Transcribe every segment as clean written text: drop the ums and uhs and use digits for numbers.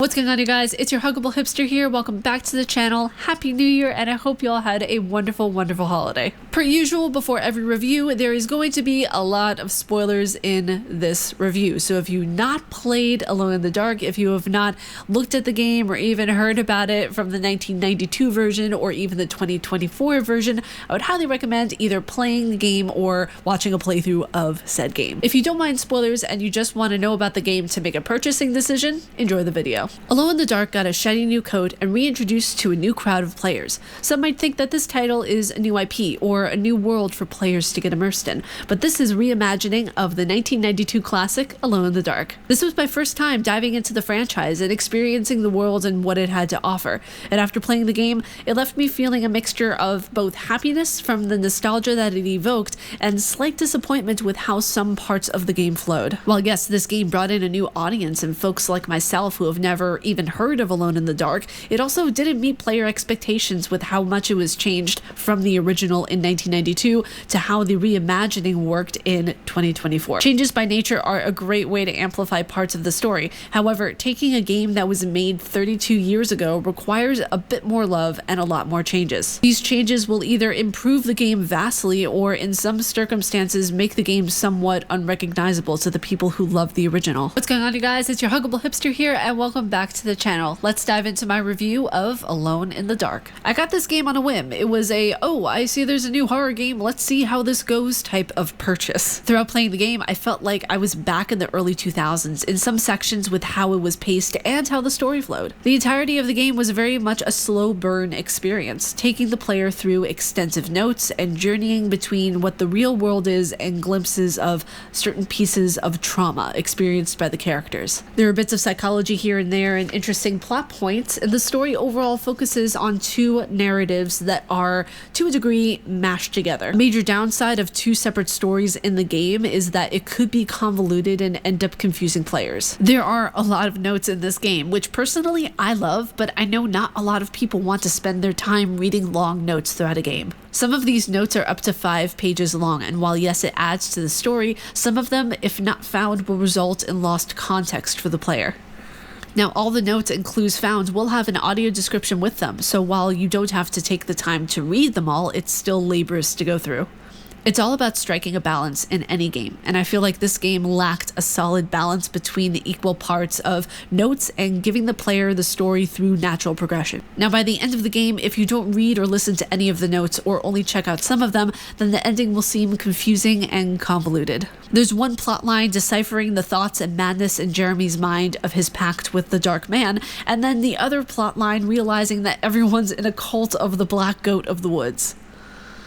What's going on, you guys? It's your Huggable Hipster here. Welcome back to the channel. Happy New Year, and I hope you all had a wonderful, wonderful holiday. Per usual, before every review, there is going to be a lot of spoilers in this review. So if you've not played Alone in the Dark, if you have not looked at the game or even heard about it from the 1992 version or even the 2024 version, I would highly recommend either playing the game or watching a playthrough of said game. If you don't mind spoilers and you just want to know about the game to make a purchasing decision, enjoy the video. Alone in the Dark got a shiny new coat and reintroduced to a new crowd of players. Some might think that this title is a new IP or a new world for players to get immersed in, but this is reimagining of the 1992 classic Alone in the Dark. This was my first time diving into the franchise and experiencing the world and what it had to offer, and after playing the game, it left me feeling a mixture of both happiness from the nostalgia that it evoked and slight disappointment with how some parts of the game flowed. While yes, this game brought in a new audience and folks like myself who have never even heard of Alone in the Dark, it also didn't meet player expectations with how much it was changed from the original in 1992 to how the reimagining worked in 2024. Changes by nature are a great way to amplify parts of the story. However, taking a game that was made 32 years ago requires a bit more love and a lot more changes. These changes will either improve the game vastly or in some circumstances make the game somewhat unrecognizable to the people who love the original. What's going on, you guys? It's your Huggable Hipster here, and welcome back to the channel. Let's dive into my review of Alone in the Dark. I got this game on a whim. It was a, oh, I see there's a new horror game, let's see how this goes type of purchase. Throughout playing the game, I felt like I was back in the early 2000s in some sections with how it was paced and how the story flowed. The entirety of the game was very much a slow burn experience, taking the player through extensive notes and journeying between what the real world is and glimpses of certain pieces of trauma experienced by the characters. There are bits of psychology here and there and interesting plot points, and the story overall focuses on two narratives that are, to a degree, mashed together. A major downside of two separate stories in the game is that it could be convoluted and end up confusing players. There are a lot of notes in this game, which personally I love, but I know not a lot of people want to spend their time reading long notes throughout a game. Some of these notes are up to 5 pages long, and while yes, it adds to the story, some of them, if not found, will result in lost context for the player. Now, all the notes and clues found will have an audio description with them, so while you don't have to take the time to read them all, it's still laborious to go through. It's all about striking a balance in any game, and I feel like this game lacked a solid balance between the equal parts of notes and giving the player the story through natural progression. Now, by the end of the game, if you don't read or listen to any of the notes or only check out some of them, then the ending will seem confusing and convoluted. There's one plotline deciphering the thoughts and madness in Jeremy's mind of his pact with the Dark Man, and then the other plotline realizing that everyone's in a cult of the Black Goat of the Woods.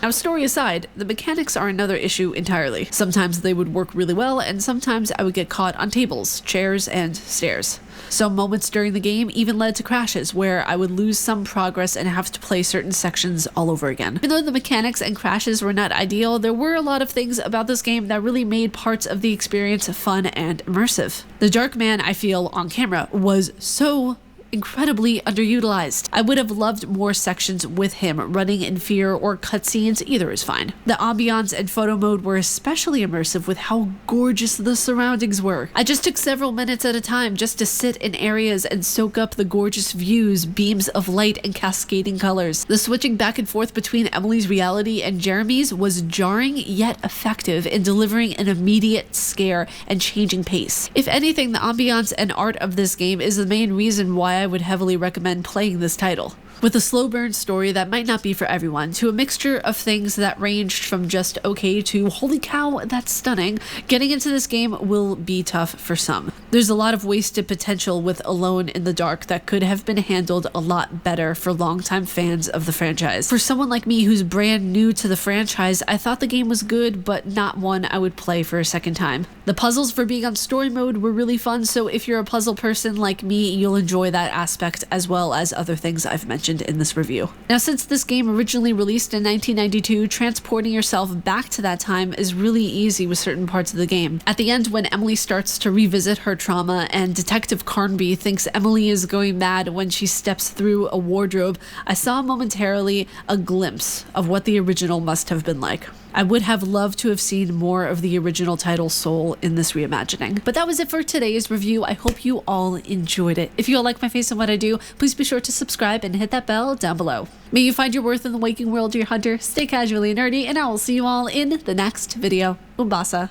Now, story aside, the mechanics are another issue entirely. Sometimes they would work really well, and sometimes I would get caught on tables, chairs, and stairs. Some moments during the game even led to crashes, where I would lose some progress and have to play certain sections all over again. Even though the mechanics and crashes were not ideal, there were a lot of things about this game that really made parts of the experience fun and immersive. The Dark Man, I feel, on camera, was so incredibly underutilized. I would have loved more sections with him running in fear or cutscenes, either is fine. The ambiance and photo mode were especially immersive with how gorgeous the surroundings were. I just took several minutes at a time just to sit in areas and soak up the gorgeous views, beams of light, and cascading colors. The switching back and forth between Emily's reality and Jeremy's was jarring yet effective in delivering an immediate scare and changing pace. If anything, the ambiance and art of this game is the main reason why I would heavily recommend playing this title. With a slow burn story that might not be for everyone, to a mixture of things that ranged from just okay to holy cow, that's stunning, getting into this game will be tough for some. There's a lot of wasted potential with Alone in the Dark that could have been handled a lot better for longtime fans of the franchise. For someone like me who's brand new to the franchise, I thought the game was good, but not one I would play for a second time. The puzzles for being on story mode were really fun, so if you're a puzzle person like me, you'll enjoy that aspect as well as other things I've mentioned in this review. Now, since this game originally released in 1992, transporting yourself back to that time is really easy with certain parts of the game. At the end, when Emily starts to revisit her trauma and Detective Carnby thinks Emily is going mad when she steps through a wardrobe, I saw momentarily a glimpse of what the original must have been like. I would have loved to have seen more of the original title Soul in this reimagining. But that was it for today's review. I hope you all enjoyed it. If you all like my face and what I do, please be sure to subscribe and hit that bell down below. May you find your worth in the waking world, dear hunter. Stay casually nerdy, and I will see you all in the next video. Umbasa.